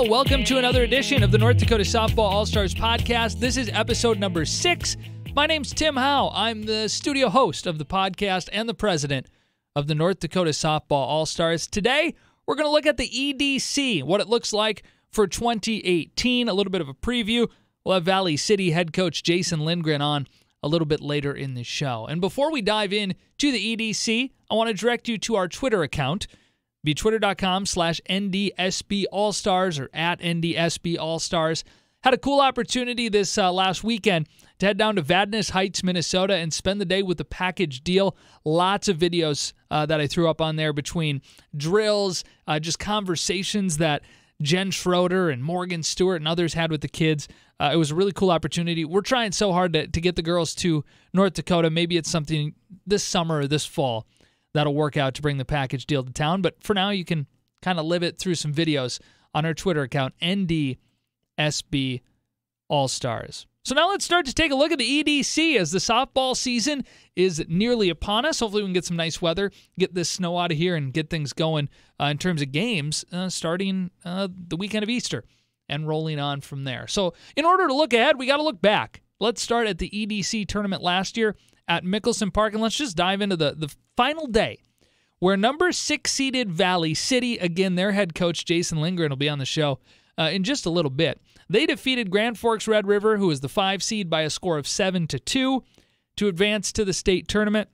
welcome to another edition of the North Dakota Softball All-Stars podcast. This is episode number 6. My name's Tim Howe. I'm the studio host of the podcast and the president of the North Dakota Softball All-Stars. Today, we're going to look at the EDC, what it looks like for 2018, a little bit of a preview. We'll have Valley City head coach Jason Lindgren on a little bit later in the show. And before we dive in to the EDC, I want to direct you to our Twitter account. Be twitter.com/NDSB All-Stars or at NDSB All-Stars. Had a cool opportunity this last weekend to head down to Vadnais Heights, Minnesota, and spend the day with the package deal. Lots of videos that I threw up on there between drills, just conversations that Jen Schroeder and Morgan Stewart and others had with the kids. It was a really cool opportunity. We're trying so hard to get the girls to North Dakota. Maybe it's something this summer or this fall that'll work out to bring the package deal to town. But for now, you can kind of live it through some videos on our Twitter account, NDSB All-Stars. So now let's start to take a look at the EDC as the softball season is nearly upon us. Hopefully we can get some nice weather, get this snow out of here, and get things going in terms of games starting the weekend of Easter and rolling on from there. So in order to look ahead, we got to look back. Let's start at the EDC tournament last year at Mickelson Park, and let's just dive into the final day where number 6 seeded Valley City, again, their head coach Jason Lindgren will be on the show in just a little bit. They defeated Grand Forks Red River, who was the 5 seed, by a score of 7-2 to advance to the state tournament.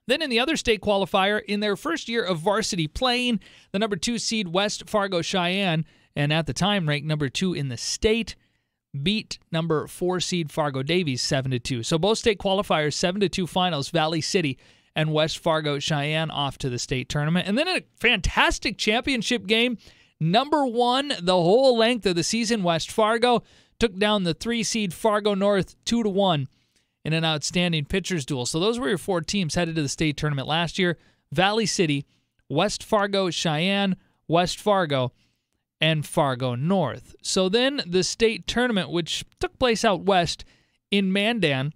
Then in the other state qualifier, in their first year of varsity playing, the number 2 seed West Fargo Cheyenne, and at the time ranked number 2 in the state, beat number 4 seed Fargo Davies 7-2. So both state qualifiers, 7-2 finals, Valley City and West Fargo Cheyenne off to the state tournament. And then a fantastic championship game. Number 1, the whole length of the season, West Fargo took down the 3 seed Fargo North 2-1 in an outstanding pitchers duel. So those were your 4 teams headed to the state tournament last year. Valley City, West Fargo Cheyenne, West Fargo, and Fargo North. So then the state tournament, which took place out west in Mandan,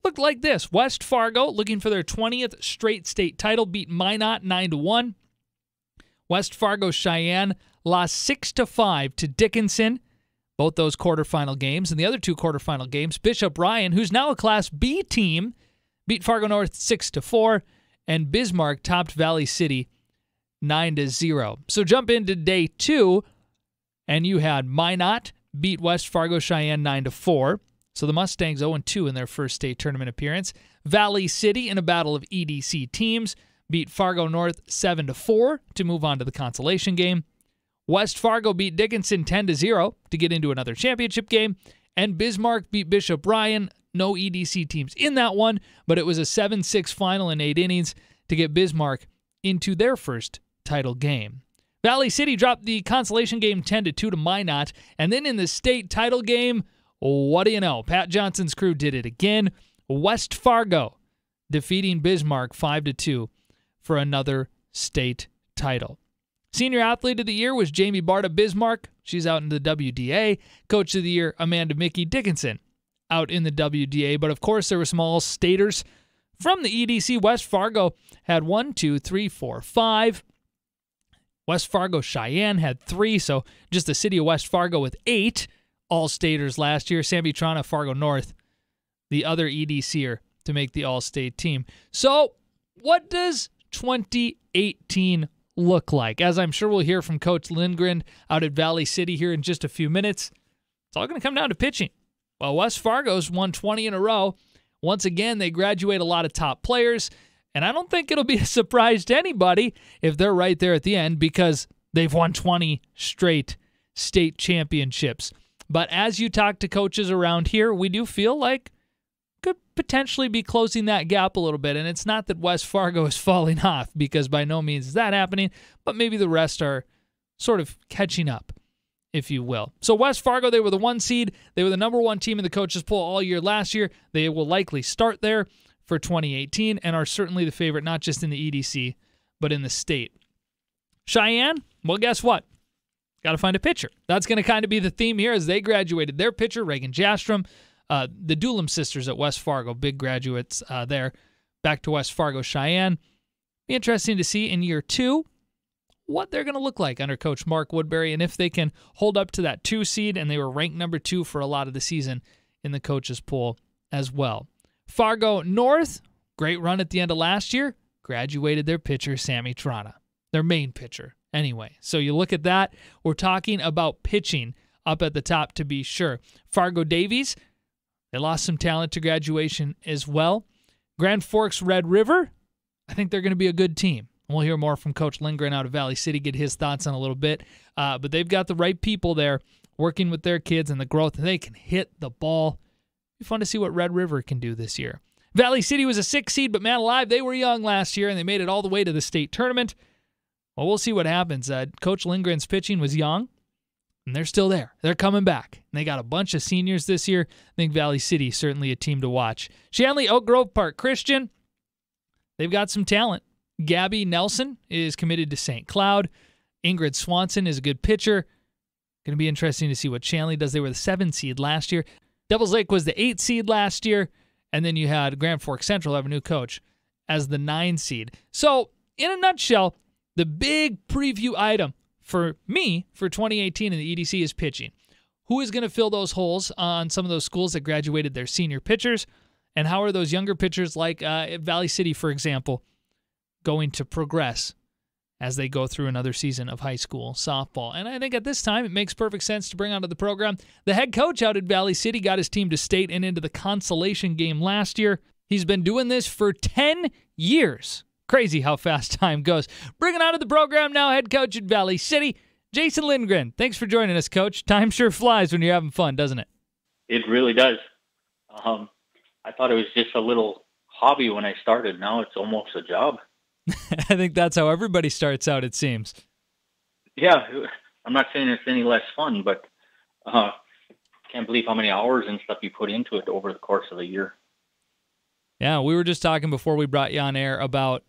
looked like this. West Fargo, looking for their 20th straight state title, beat Minot 9-1. West Fargo Cheyenne lost 6-5 to Dickinson, both those quarterfinal games. And the other 2 quarterfinal games, Bishop Ryan, who's now a Class B team, beat Fargo North 6-4, and Bismarck topped Valley City 9-0. So jump into day 2, and you had Minot beat West Fargo Cheyenne 9-4. So the Mustangs 0-2 in their first state tournament appearance. Valley City, in a battle of EDC teams, beat Fargo North 7-4 to move on to the consolation game. West Fargo beat Dickinson 10-0 to get into another championship game. And Bismarck beat Bishop Ryan. No EDC teams in that one, but it was a 7-6 final in 8 innings to get Bismarck into their first title game. Valley City dropped the consolation game 10-2 to Minot, and then in the state title game, what do you know? Pat Johnson's crew did it again. West Fargo defeating Bismarck 5-2 for another state title. Senior Athlete of the Year was Jamie Bart of Bismarck. She's out in the WDA. Coach of the Year, Amanda Mickey Dickinson, out in the WDA. But of course, there were some all-staters from the EDC. West Fargo had 1, 2, 3, 4, 5. West Fargo Cheyenne had 3, so just the city of West Fargo with 8 all-staters last year. San Butrana, Fargo North, the other EDCer to make the all-state team. So what does 2018 look like? As I'm sure we'll hear from Coach Lindgren out at Valley City here in just a few minutes, it's all going to come down to pitching. Well, West Fargo's won 20 in a row. Once again, they graduate a lot of top players, and I don't think it'll be a surprise to anybody if they're right there at the end because they've won 20 straight state championships. But as you talk to coaches around here, we do feel like could potentially be closing that gap a little bit. And it's not that West Fargo is falling off, because by no means is that happening, but maybe the rest are sort of catching up, if you will. So West Fargo, they were the 1 seed. They were the number 1 team in the coaches poll all year last year. They will likely start there for 2018 and are certainly the favorite, not just in the EDC, but in the state. Cheyenne, well, guess what? Got to find a pitcher. That's going to kind of be the theme here as they graduated their pitcher, Reagan Jastrom. The Doolum sisters at West Fargo, big graduates there, back to West Fargo Cheyenne. Be interesting to see in year 2 what they're going to look like under Coach Mark Woodbury and if they can hold up to that 2 seed, and they were ranked number 2 for a lot of the season in the coaches poll as well. Fargo North, great run at the end of last year, graduated their pitcher, Sammy Trana, their main pitcher anyway. So you look at that, we're talking about pitching up at the top to be sure. Fargo Davies, they lost some talent to graduation as well. Grand Forks Red River, I think they're going to be a good team. We'll hear more from Coach Lindgren out of Valley City, get his thoughts on a little bit. But they've got the right people there working with their kids and the growth. They can hit the ball. It'll be fun to see what Red River can do this year. Valley City was a 6 seed, but man alive, they were young last year, and they made it all the way to the state tournament. Well, we'll see what happens. Coach Lindgren's pitching was young, and they're still there. They're coming back. And they got a bunch of seniors this year. I think Valley City certainly a team to watch. Shanley Oak Grove Park Christian, they've got some talent. Gabby Nelson is committed to St. Cloud. Ingrid Swanson is a good pitcher. Going to be interesting to see what Shanley does. They were the 7 seed last year. Devils Lake was the 8 seed last year. And then you had Grand Forks Central have a new coach as the 9 seed. So, in a nutshell, the big preview item for me for 2018 in the EDC is pitching. Who is going to fill those holes on some of those schools that graduated their senior pitchers? And how are those younger pitchers like at Valley City, for example, going to progress as they go through another season of high school softball? And I think at this time it makes perfect sense to bring onto the program the head coach out at Valley City, got his team to state and into the consolation game last year. He's been doing this for 10 years. Crazy how fast time goes. Bringing onto the program now, head coach at Valley City, Jason Lindgren. Thanks for joining us, Coach. Time sure flies when you're having fun, doesn't it? It really does. I thought it was just a little hobby when I started. Now it's almost a job. I think that's how everybody starts out, it seems. Yeah, I'm not saying it's any less fun, but can't believe how many hours and stuff you put into it over the course of a year. Yeah, we were just talking before we brought you on air about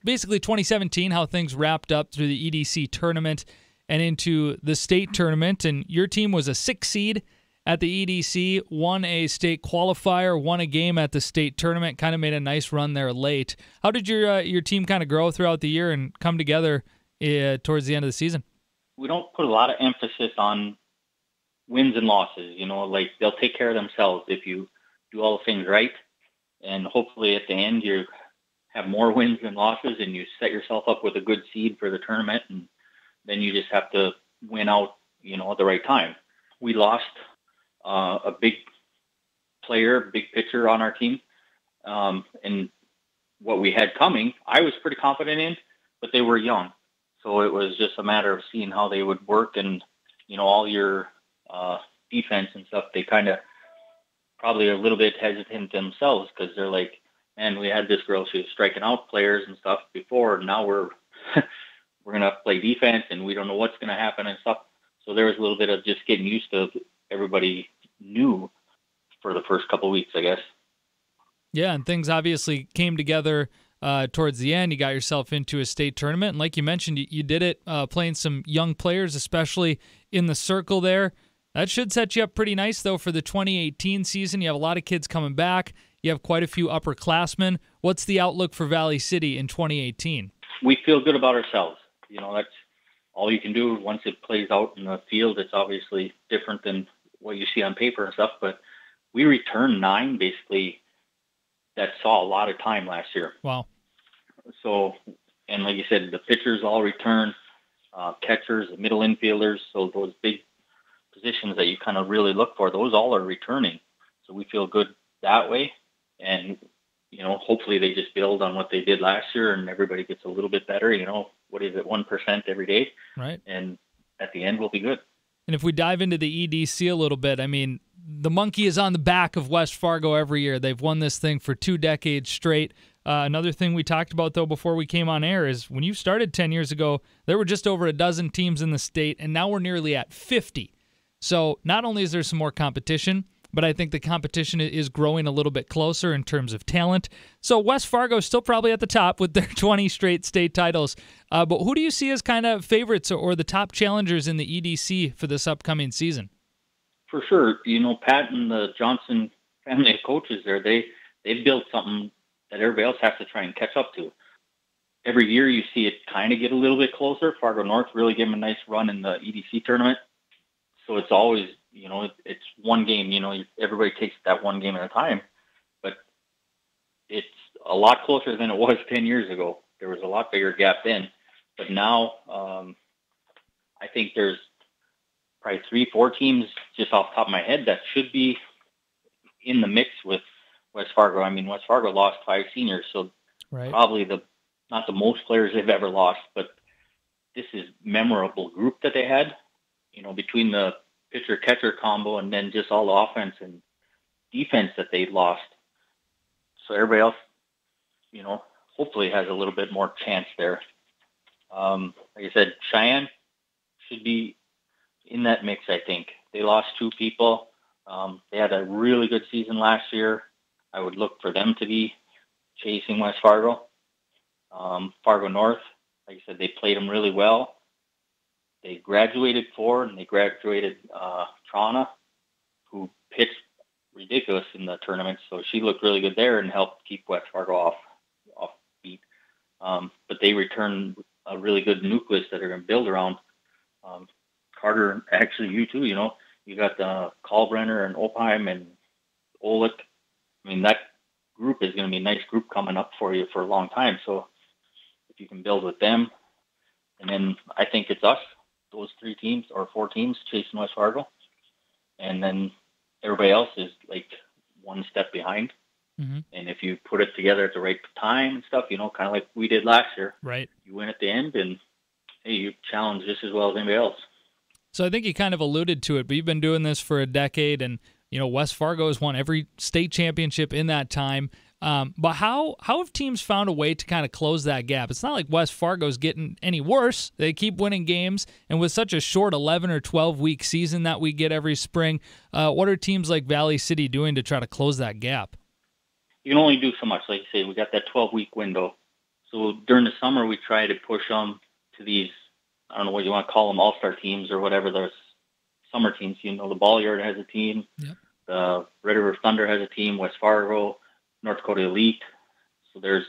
basically 2017, how things wrapped up through the EDC tournament and into the state tournament. And your team was a 6 seed at the EDC, won a state qualifier, won a game at the state tournament, kind of made a nice run there late. How did your team kind of grow throughout the year and come together towards the end of the season? We don't put a lot of emphasis on wins and losses. You know, like they'll take care of themselves if you do all the things right. And hopefully at the end you have more wins than losses and you set yourself up with a good seed for the tournament. And then you just have to win out, you know, at the right time. We lost a big player, big pitcher on our team. And what we had coming, I was pretty confident in, but they were young. So it was just a matter of seeing how they would work and, you know, all your defense and stuff, they kind of probably a little bit hesitant themselves because they're like, man, we had this girl, she was striking out players and stuff before, and now we're going to play defense and we don't know what's going to happen and stuff. So there was a little bit of just getting used to everybody new for the first couple of weeks, I guess. Yeah, and things obviously came together towards the end. You got yourself into a state tournament, and like you mentioned, you did it playing some young players, especially in the circle there. That should set you up pretty nice, though, for the 2018 season. You have a lot of kids coming back. You have quite a few upperclassmen. What's the outlook for Valley City in 2018? We feel good about ourselves. You know, that's all you can do. Once it plays out in the field, it's obviously different than what you see on paper and stuff, but we returned 9 basically that saw a lot of time last year. Wow. So, and like you said, the pitchers all returned, catchers, middle infielders, so those big positions that you kind of really look for, those all are returning. So we feel good that way. And, you know, hopefully they just build on what they did last year and everybody gets a little bit better. You know, what is it, 1% every day? Right. And at the end, we'll be good. And if we dive into the EDC a little bit, I mean, the monkey is on the back of West Fargo every year. They've won this thing for 2 decades straight. Another thing we talked about, though, before we came on air is when you started 10 years ago, there were just over a dozen teams in the state, and now we're nearly at 50. So not only is there some more competition, but I think the competition is growing a little bit closer in terms of talent. So West Fargo is still probably at the top with their 20 straight state titles. But who do you see as kind of favorites or the top challengers in the EDC for this upcoming season? For sure. You know, Pat and the Johnson family of coaches there, they've built something that everybody else has to try and catch up to. every year you see it kind of get a little bit closer. Fargo North really gave them a nice run in the EDC tournament. So it's always, it's one game, everybody takes that one game at a time. But it's a lot closer than it was 10 years ago. There was a lot bigger gap then. But now I think there's probably 3-4 teams just off the top of my head that should be in the mix with West Fargo. I mean, West Fargo lost 5 seniors, so probably not the most players they've ever lost, but this is memorable group that they had, between the pitcher-catcher combo and then just all the offense and defense that they lost. So everybody else, hopefully has a little bit more chance there. Like I said, Cheyenne should be in that mix, I think. They lost 2 people. They had a really good season last year. I would look for them to be chasing West Fargo. Fargo North, like I said, they played them really well. They graduated Ford and they graduated Trana, who pitched ridiculous in the tournament. So she looked really good there and helped keep West Fargo off beat. But they returned a really good nucleus that are going to build around. Carter, actually you too, you got Kalbrenner and Opheim and Olick. I mean, that group is going to be a nice group coming up for you for a long time. So if you can build with them, and then I think it's us, those 3 teams or 4 teams chasing West Fargo. And then everybody else is like one step behind. Mm-hmm. And if you put it together at the right time and stuff, kind of like we did last year, right? You win at the end and, hey, you challenge just as well as anybody else. So I think you kind of alluded to it, but you've been doing this for a decade, and West Fargo has won every state championship in that time. But how have teams found a way to kind of close that gap? It's not like West Fargo's getting any worse. They keep winning games, and with such a short 11 or 12-week season that we get every spring, what are teams like Valley City doing to try to close that gap? You can only do so much. Like you say, we got that 12-week window. So during the summer, we try to push them to these, I don't know what you want to call them, all-star teams or whatever, those summer teams. The Ball Yard has a team. Yep. The Red River Thunder has a team, West Fargo, North Dakota Elite. So there's,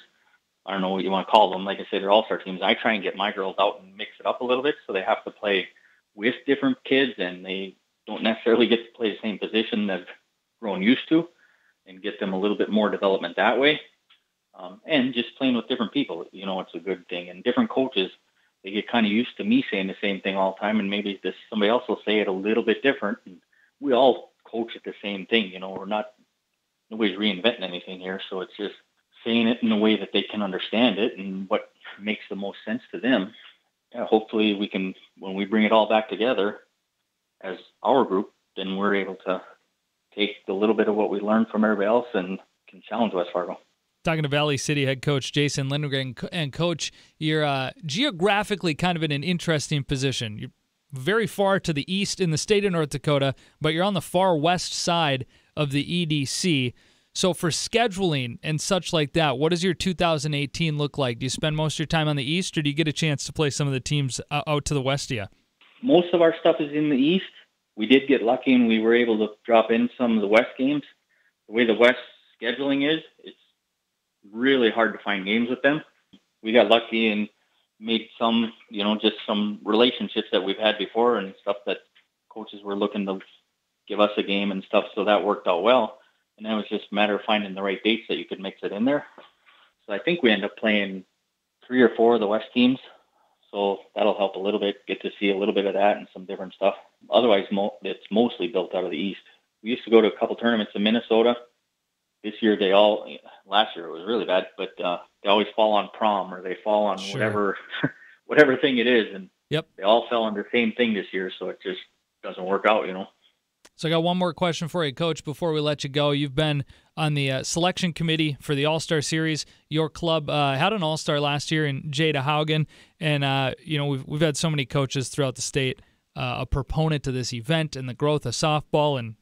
I don't know what you want to call them. Like I said, they're all-star teams. I try and get my girls out and mix it up a little bit so they have to play with different kids and they don't necessarily get to play the same position they've grown used to, and get them a little bit more development that way. And just playing with different people, it's a good thing. And different coaches, they get kind of used to me saying the same thing all the time, and maybe somebody else will say it a little bit different. And we all coach at the same thing, nobody's reinventing anything here. So it's just saying it in a way that they can understand it and what makes the most sense to them. Yeah, hopefully we can, when we bring it all back together as our group, then we're able to take a little bit of what we learned from everybody else and can challenge West Fargo. Talking to Valley City head coach Jason Lindgren. And Coach, you're geographically kind of in an interesting position. You're very far to the east in the state of North Dakota, but you're on the far west side of the EDC. So for scheduling and such like that, what does your 2018 look like? Do you spend most of your time on the east, or do you get a chance to play some of the teams out to the west of you? Most of our stuff is in the east. We did get lucky, and we were able to drop in some of the west games. The way the west scheduling is, it's really hard to find games with them. We got lucky and made some, just some relationships that we've had before and stuff that coaches were looking to give us a game and stuff. So that worked out well. And then it was just a matter of finding the right dates that you could mix it in there. So I think we end up playing 3 or 4 of the West teams. So that'll help a little bit, get to see a little bit of that and some different stuff. Otherwise, it's mostly built out of the East. We used to go to a couple tournaments in Minnesota. This year, last year it was really bad, but they always fall on prom or they fall on whatever thing it is. And They all fell on the same thing this year, so it just doesn't work out, So I got one more question for you, Coach, before we let you go. You've been on the selection committee for the All-Star Series. Your club had an All-Star last year in Jada Haugen, and we've had so many coaches throughout the state a proponent to this event and the growth of softball, and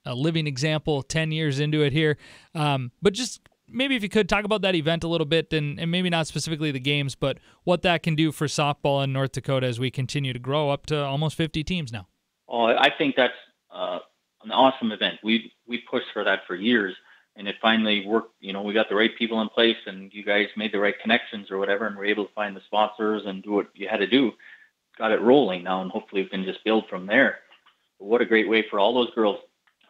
a living example 10 years into it here. But just maybe if you could talk about that event a little bit, and maybe not specifically the games, but what that can do for softball in North Dakota as we continue to grow up to almost 50 teams now. Oh, I think that's an awesome event. We pushed for that for years. and it finally worked. We got the right people in place, and you guys made the right connections or whatever, and were able to find the sponsors and do what you had to do. Got it rolling now, and hopefully we can just build from there. But what a great way for all those girls.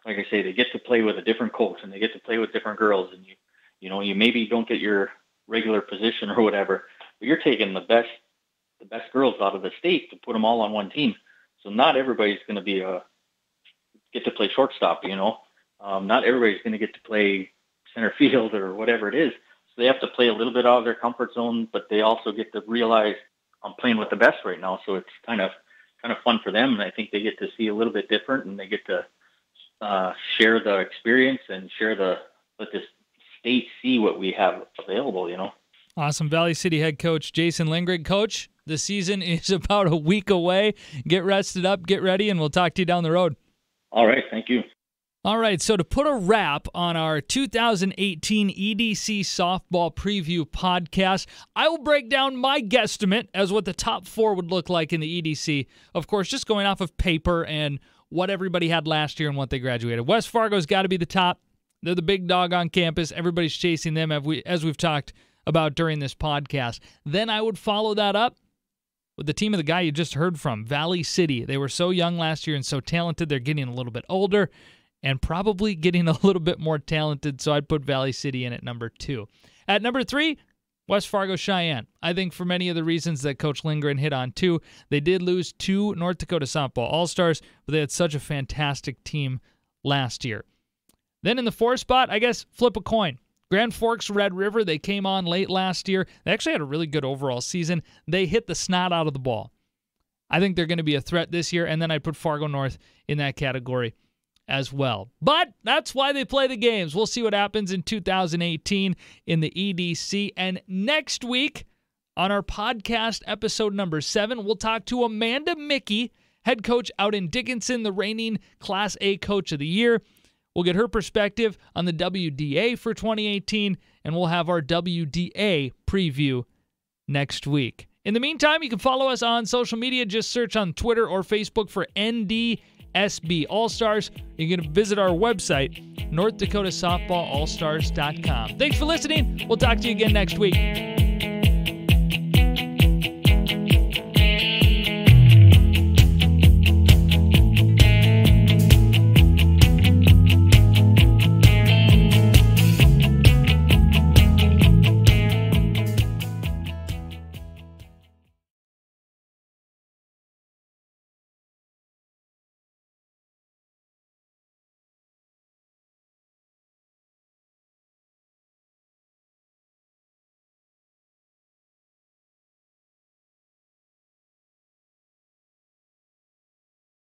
Like I say, they get to play with a different coach, and they get to play with different girls, and you maybe don't get your regular position or whatever, but you're taking the best girls out of the state to put them all on one team. So not everybody's going to get to play shortstop, not everybody's going to get to play center field or whatever it is. So they have to play a little bit out of their comfort zone, but they also get to realize I'm playing with the best right now. So it's kind of fun for them. And I think they get to see a little bit different, and they get to share the experience and let this state see what we have available, Awesome. Valley City head coach Jason Lindgren. Coach, the season is about a week away. Get rested up, get ready, and we'll talk to you down the road. All right. Thank you. All right, so to put a wrap on our 2018 EDC softball preview podcast, I will break down my guesstimate as what the top 4 would look like in the EDC. Of course, just going off of paper and what everybody had last year and what they graduated. West Fargo's got to be the top. They're the big dog on campus. Everybody's chasing them, as we've talked about during this podcast. Then I would follow that up with the team of the guy you just heard from, Valley City. They were so young last year and so talented. They're getting a little bit older and probably getting a little bit more talented, so I'd put Valley City in at number 2. At number 3, West Fargo Cheyenne. I think for many of the reasons that Coach Lindgren hit on too, they did lose 2 North Dakota Softball All-Stars, but they had such a fantastic team last year. Then in the 4th spot, I guess flip a coin. Grand Forks Red River, they came on late last year. They actually had a really good overall season. They hit the snot out of the ball. I think they're going to be a threat this year, and then I'd put Fargo North in that category as well. But that's why they play the games. We'll see what happens in 2018 in the EDC. And next week on our podcast episode number 7, we'll talk to Amanda Mickey, head coach out in Dickinson, the reigning Class A Coach of the Year. We'll get her perspective on the WDA for 2018, and we'll have our WDA preview next week. In the meantime, you can follow us on social media. Just search on Twitter or Facebook for NDSB All-Stars. You can visit our website, NorthDakotaSoftballAllstars.com. Thanks for listening. We'll talk to you again next week.